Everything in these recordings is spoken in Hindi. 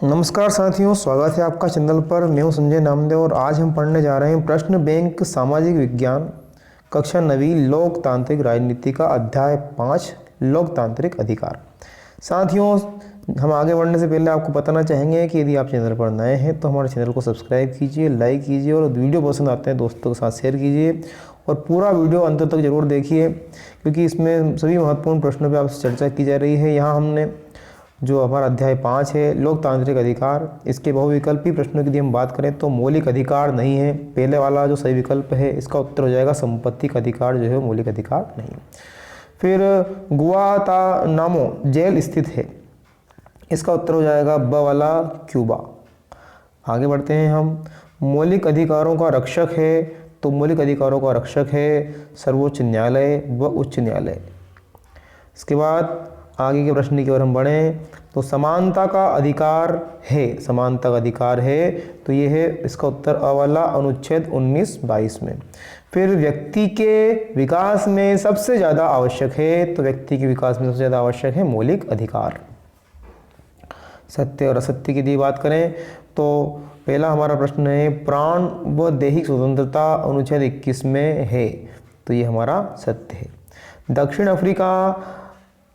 नमस्कार साथियों, स्वागत है आपका चैनल पर। मैं हूं संजय नामदेव और आज हम पढ़ने जा रहे हैं प्रश्न बैंक सामाजिक विज्ञान कक्षा 9वीं लोकतांत्रिक राजनीति का अध्याय 5 लोकतांत्रिक अधिकार। साथियों, हम आगे बढ़ने से पहले आपको बताना चाहेंगे कि यदि आप चैनल पर नए हैं तो हमारे चैनल को सब्सक्राइब कीजिए, लाइक कीजिए और वीडियो पसंद आते हैं दोस्तों के साथ शेयर कीजिए और पूरा वीडियो अंत तक जरूर देखिए, क्योंकि इसमें सभी महत्वपूर्ण प्रश्नों पर आपसे चर्चा की जा रही है। यहाँ हमने जो हमारा अध्याय 5 है लोकतांत्रिक अधिकार, इसके बहुविकल्पी प्रश्नों की यदि हम बात करें तो मौलिक अधिकार नहीं है। पहले वाला जो सही विकल्प है इसका उत्तर हो जाएगा संपत्तिक अधिकार जो है मौलिक अधिकार नहीं। फिर गुआंतानामो जेल स्थित है, इसका उत्तर हो जाएगा ब वाला क्यूबा। आगे बढ़ते हैं हम। मौलिक अधिकारों का रक्षक है, तो मौलिक अधिकारों का रक्षक है सर्वोच्च न्यायालय व उच्च न्यायालय। इसके बाद आगे के प्रश्न की ओर हम बढ़ें तो समानता का अधिकार है, समानता का अधिकार है तो ये है इसका उत्तर अ वाला अनुच्छेद 19-22 में। फिर व्यक्ति के विकास में सबसे ज़्यादा आवश्यक है, तो व्यक्ति के विकास में सबसे ज़्यादा आवश्यक है मौलिक अधिकार। सत्य और असत्य की यदि बात करें तो पहला हमारा प्रश्न है प्राण व दैहिक स्वतंत्रता अनुच्छेद 21 में है, तो ये हमारा सत्य है। दक्षिण अफ्रीका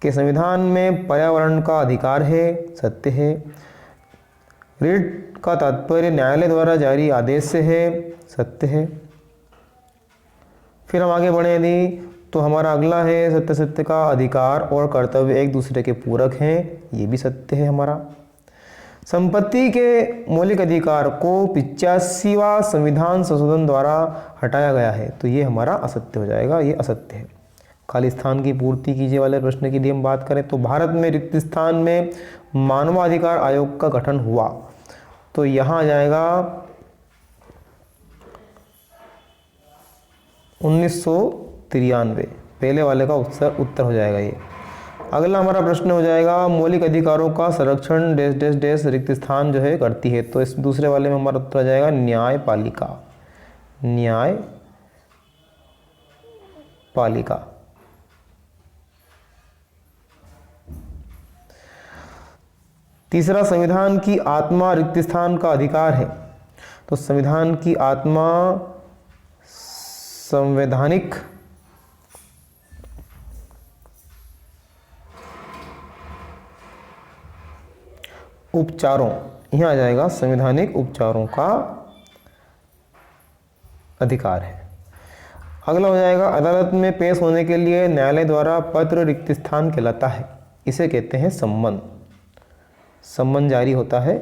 के संविधान में पर्यावरण का अधिकार है, सत्य है। रिट का तात्पर्य न्यायालय द्वारा जारी आदेश से है, सत्य है। फिर हम आगे बढ़े यदि तो हमारा अगला है सत्य सत्य का अधिकार और कर्तव्य एक दूसरे के पूरक हैं, ये भी सत्य है हमारा। संपत्ति के मौलिक अधिकार को 85वां संविधान संशोधन द्वारा हटाया गया है, तो ये हमारा असत्य हो जाएगा, ये असत्य है। खाली स्थान की पूर्ति कीजिए वाले प्रश्न की यदि हम बात करें तो भारत में रिक्त स्थान में मानवाधिकार आयोग का गठन हुआ, तो यहाँ आ जाएगा 1993, पहले वाले का उत्तर हो जाएगा ये। अगला हमारा प्रश्न हो जाएगा मौलिक अधिकारों का संरक्षण डैश डैश डैश रिक्त स्थान जो है करती है, तो इस दूसरे वाले में हमारा उत्तर आ जाएगा न्यायपालिका, न्यायपालिका। तीसरा संविधान की आत्मा रिक्त स्थान का अधिकार है, तो संविधान की आत्मा संवैधानिक उपचारों, यहाँ आ जाएगा संवैधानिक उपचारों का अधिकार है। अगला हो जाएगा अदालत में पेश होने के लिए न्यायालय द्वारा पत्र रिक्त स्थान कहलाता है, इसे कहते हैं सम्मन। सम्मन जारी होता है,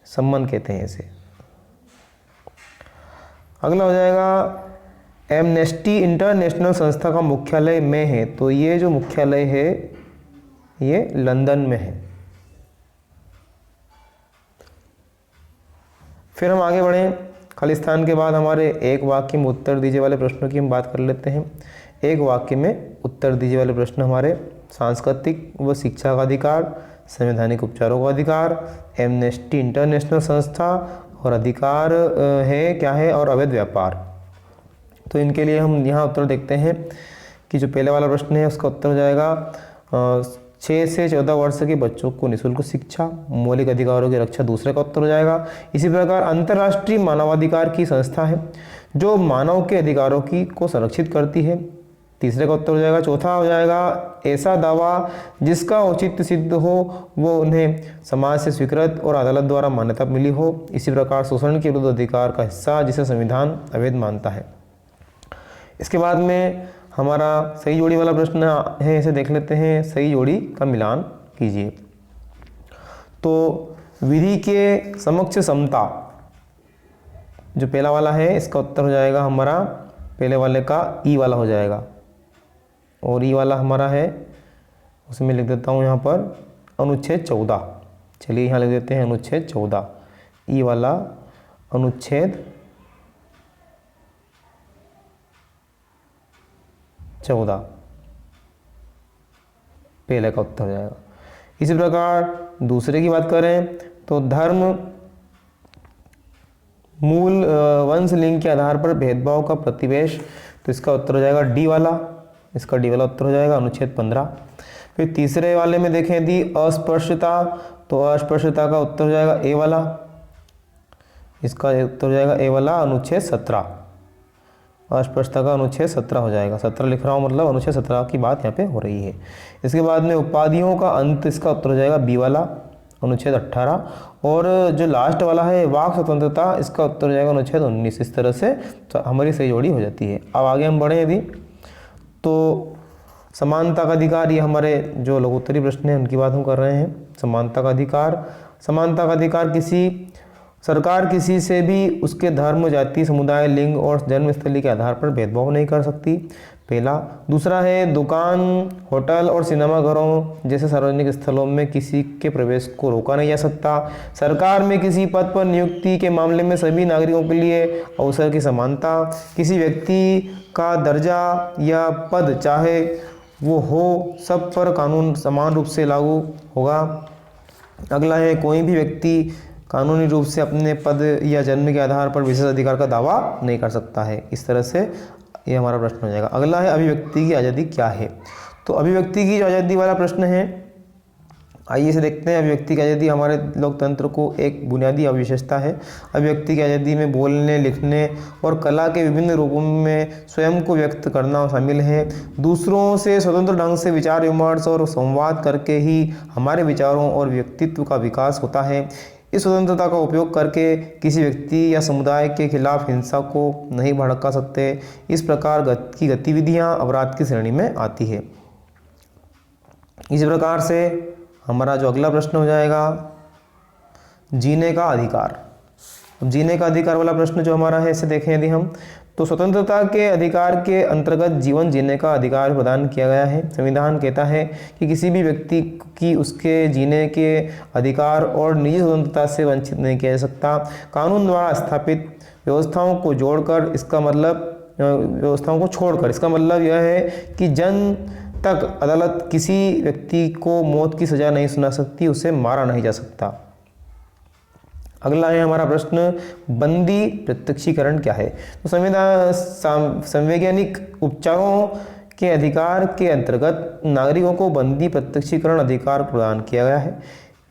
सम्मन कहते हैं इसे। अगला हो जाएगा एमनेस्टी इंटरनेशनल संस्था का मुख्यालय में है, तो ये जो मुख्यालय है ये लंदन में है। फिर हम आगे बढ़ें, खाली स्थान के बाद हमारे एक वाक्य में उत्तर दीजिए वाले प्रश्नों की हम बात कर लेते हैं। एक वाक्य में उत्तर दीजिए वाले प्रश्न हमारे सांस्कृतिक व शिक्षा का अधिकार, संवैधानिक उपचारों का अधिकार, एमनेस्टी इंटरनेशनल संस्था और अधिकार है क्या है और अवैध व्यापार। तो इनके लिए हम यहाँ उत्तर देखते हैं कि जो पहले वाला प्रश्न है उसका उत्तर हो जाएगा 6 से 14 वर्ष के बच्चों को निःशुल्क शिक्षा, मौलिक अधिकारों की रक्षा दूसरे का उत्तर हो जाएगा। इसी प्रकार अंतर्राष्ट्रीय मानवाधिकार की संस्था है जो मानव के अधिकारों की को संरक्षित करती है, तीसरे का उत्तर हो जाएगा। चौथा हो जाएगा ऐसा दावा जिसका औचित्य सिद्ध हो वो उन्हें समाज से स्वीकृत और अदालत द्वारा मान्यता मिली हो। इसी प्रकार शोषण के विरुद्ध अधिकार का हिस्सा जिसे संविधान अवैध मानता है। इसके बाद में हमारा सही जोड़ी वाला प्रश्न है, इसे देख लेते हैं। सही जोड़ी का मिलान कीजिए। तो विधि के समक्ष समता जो पहला वाला है इसका उत्तर हो जाएगा हमारा पहले वाले का ई वाला हो जाएगा, और ई वाला हमारा है उसमें लिख देता हूँ यहाँ पर अनुच्छेद 14। चलिए यहाँ लिख देते हैं अनुच्छेद 14, ई वाला अनुच्छेद 14 पहले का उत्तर हो जाएगा। इसी प्रकार दूसरे की बात करें तो धर्म मूल वंश लिंग के आधार पर भेदभाव का प्रतिवेश, तो इसका उत्तर हो जाएगा डी वाला, इसका डी वाला उत्तर हो जाएगा अनुच्छेद 15। फिर तीसरे वाले में देखें यदि अस्पृश्यता तो अस्पृश्यता का उत्तर हो जाएगा ए वाला, इसका उत्तर हो जाएगा ए वाला अनुच्छेद 17। अस्पृश्यता का अनुच्छेद 17 हो जाएगा, 17 लिख रहा हूँ, मतलब अनुच्छेद 17 की बात यहाँ पे हो रही है। इसके बाद में उपाधियों का अंत, इसका उत्तर हो जाएगा बी वाला अनुच्छेद 18। और जो लास्ट वाला है वाक स्वतंत्रता, इसका उत्तर हो जाएगा अनुच्छेद 19। इस तरह से तो हमारी सही जोड़ी हो जाती है। अब आगे हम बढ़ें यदि, तो समानता का अधिकार, ये हमारे जो लघुत्तरी प्रश्न हैं उनकी बात हम कर रहे हैं। समानता का अधिकार, समानता का अधिकार सरकार किसी से भी उसके धर्म, जाति, समुदाय, लिंग और जन्मस्थली के आधार पर भेदभाव नहीं कर सकती, पहला। दूसरा है दुकान, होटल और सिनेमाघरों जैसे सार्वजनिक स्थलों में किसी के प्रवेश को रोका नहीं जा सकता। सरकार में किसी पद पर नियुक्ति के मामले में सभी नागरिकों के लिए अवसर की समानता। किसी व्यक्ति का दर्जा या पद चाहे वो हो, सब पर कानून समान रूप से लागू होगा। अगला है कोई भी व्यक्ति कानूनी रूप से अपने पद या जन्म के आधार पर विशेष अधिकार का दावा नहीं कर सकता है। इस तरह से ये हमारा प्रश्न हो जाएगा। अगला है अभिव्यक्ति की आज़ादी क्या है। तो अभिव्यक्ति की जो आज़ादी वाला प्रश्न है, आइए इसे देखते हैं। अभिव्यक्ति की आज़ादी हमारे लोकतंत्र को एक बुनियादी अविशेषता है। अभिव्यक्ति की आज़ादी में बोलने, लिखने और कला के विभिन्न रूपों में स्वयं को व्यक्त करना शामिल है। दूसरों से स्वतंत्र ढंग से विचार विमर्श और संवाद करके ही हमारे विचारों और व्यक्तित्व का विकास होता है। इस स्वतंत्रता का उपयोग करके किसी व्यक्ति या समुदाय के खिलाफ हिंसा को नहीं भड़का सकते। इस प्रकार की गतिविधियां अपराध की श्रेणी में आती है। इस प्रकार से हमारा जो अगला प्रश्न हो जाएगा, जीने का अधिकार। जीने का अधिकार वाला प्रश्न जो हमारा है, इसे देखें यदि हम, तो स्वतंत्रता के अधिकार के अंतर्गत जीवन जीने का अधिकार प्रदान किया गया है। संविधान कहता है कि किसी भी व्यक्ति की उसके जीने के अधिकार और निजी स्वतंत्रता से वंचित नहीं किया जा सकता। कानून द्वारा स्थापित व्यवस्थाओं को छोड़कर इसका मतलब यह है कि जन तक अदालत किसी व्यक्ति को मौत की सजा नहीं सुना सकती, उसे मारा नहीं जा सकता। अगला है हमारा प्रश्न, बंदी प्रत्यक्षीकरण क्या है। तो संवैधानिक उपचारों के अधिकार के अंतर्गत नागरिकों को बंदी प्रत्यक्षीकरण अधिकार प्रदान किया गया है।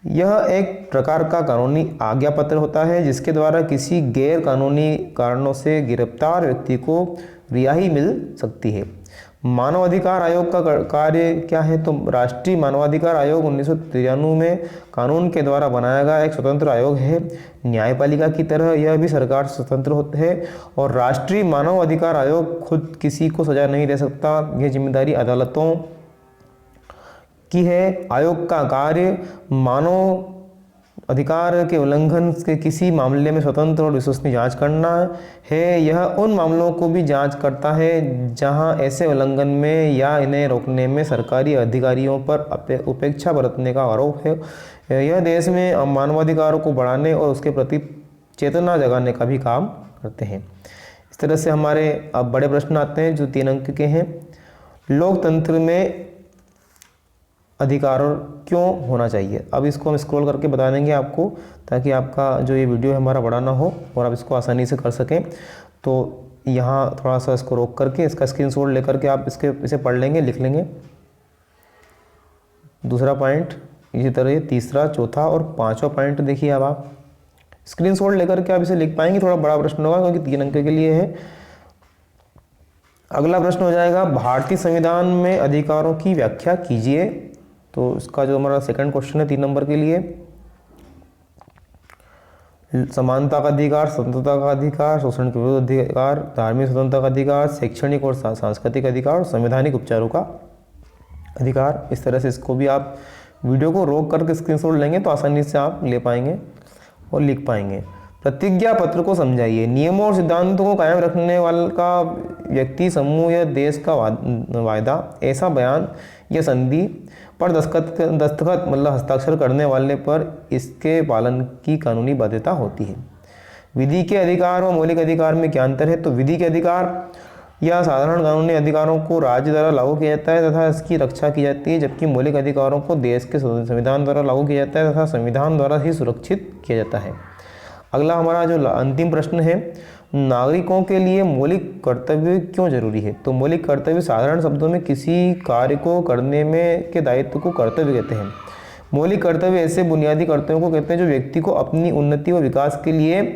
यह एक प्रकार का कानूनी आज्ञा पत्र होता है जिसके द्वारा किसी गैर कानूनी कारणों से गिरफ्तार व्यक्ति को रिहाई मिल सकती है। मानवाधिकार आयोग का कार्य क्या है। तो राष्ट्रीय मानवाधिकार आयोग 1993 में कानून के द्वारा बनाया गया एक स्वतंत्र आयोग है। न्यायपालिका की तरह यह भी सरकार से स्वतंत्र होते हैं और राष्ट्रीय मानव अधिकार आयोग खुद किसी को सजा नहीं दे सकता। यह जिम्मेदारी अदालतों की है। आयोग का कार्य मानव अधिकार के उल्लंघन के किसी मामले में स्वतंत्र और विश्वसनीय जांच करना है। यह उन मामलों को भी जांच करता है जहां ऐसे उल्लंघन में या इन्हें रोकने में सरकारी अधिकारियों पर उपेक्षा बरतने का आरोप है। यह देश में मानवाधिकारों को बढ़ाने और उसके प्रति चेतना जगाने का भी काम करते हैं। इस तरह से हमारे अब बड़े प्रश्न आते हैं जो 3 अंक के हैं। लोकतंत्र में अधिकार क्यों होना चाहिए। अब इसको हम स्क्रॉल करके बता देंगे आपको, ताकि आपका जो ये वीडियो है हमारा बड़ा ना हो और आप इसको आसानी से कर सकें। तो यहाँ थोड़ा सा इसको रोक करके इसका स्क्रीनशॉट लेकर के आप इसे पढ़ लेंगे, लिख लेंगे। दूसरा पॉइंट इसी तरह, तीसरा, चौथा और 5वां पॉइंट देखिए। अब आप स्क्रीनशॉट लेकर के आप इसे लिख पाएंगे। थोड़ा बड़ा प्रश्न होगा क्योंकि 3 अंक के लिए है। अगला प्रश्न हो जाएगा, भारतीय संविधान में अधिकारों की व्याख्या कीजिए। तो इसका जो हमारा सेकंड क्वेश्चन है 3 नंबर के लिए, समानता का अधिकार, स्वतंत्रता का अधिकार, शोषण के विरुद्ध अधिकार, धार्मिक स्वतंत्रता का अधिकार, शैक्षणिक और सांस्कृतिक अधिकार और संवैधानिक उपचारों का अधिकार। इस तरह से इसको भी आप वीडियो को रोक करके स्क्रीनशॉट लेंगे तो आसानी से आप ले पाएंगे और लिख पाएंगे। प्रतिज्ञा पत्र को समझाइए। नियमों और सिद्धांतों को कायम रखने वाला का व्यक्ति, समूह या देश का वायदा, ऐसा बयान या संधि पर दस्तखत मतलब हस्ताक्षर करने वाले पर इसके पालन की कानूनी बाध्यता होती है। विधि के अधिकार और मौलिक अधिकार में क्या अंतर है। तो विधि के अधिकार या साधारण कानूनी अधिकारों को राज्य द्वारा लागू किया जाता है तथा इसकी रक्षा की जाती है, जबकि मौलिक अधिकारों को देश के संविधान द्वारा लागू किया जाता है तथा संविधान द्वारा ही सुरक्षित किया जाता है। अगला हमारा जो अंतिम प्रश्न है, नागरिकों के लिए मौलिक कर्तव्य क्यों जरूरी है। तो मौलिक कर्तव्य साधारण शब्दों में किसी कार्य को करने में के दायित्व को कर्तव्य कहते हैं। मौलिक कर्तव्य ऐसे बुनियादी कर्तव्यों को कहते हैं जो व्यक्ति को अपनी उन्नति व विकास के लिए,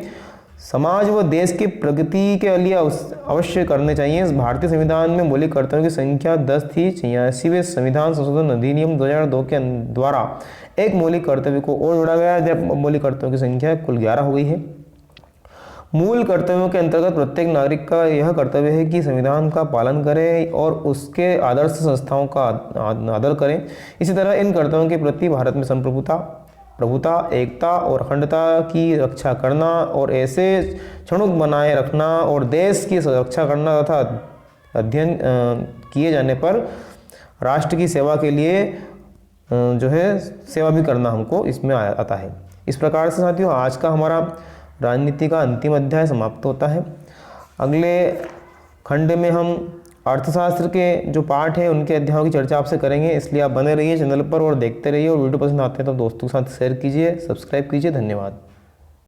समाज व देश की प्रगति के लिए अवश्य करने चाहिए। इस भारतीय संविधान में मौलिक कर्तव्यों की संख्या 10 थी। 86वें संविधान संशोधन अधिनियम 2002 के द्वारा एक मौलिक कर्तव्य को और जोड़ा गया है, जब मौलिक कर्तव्यों की संख्या कुल 11 हो गई है। मूल कर्तव्यों के अंतर्गत प्रत्येक नागरिक का यह कर्तव्य है कि संविधान का पालन करें और उसके आदर्श संस्थाओं का आदर करें। इसी तरह इन कर्तव्यों के प्रति भारत में संप्रभुता, प्रभुता, एकता और अखंडता की रक्षा करना और ऐसे क्षणों बनाए रखना और देश की सुरक्षा करना तथा अध्ययन किए जाने पर राष्ट्र की सेवा के लिए जो है सेवा भी करना हमको इसमें आता है। इस प्रकार से साथियों आज का हमारा राजनीति का अंतिम अध्याय समाप्त होता है। अगले खंड में हम अर्थशास्त्र के जो पाठ है उनके अध्यायों की चर्चा आपसे करेंगे, इसलिए आप बने रहिए चैनल पर और देखते रहिए। और वीडियो पसंद आते हैं तो दोस्तों के साथ शेयर कीजिए, सब्सक्राइब कीजिए। धन्यवाद।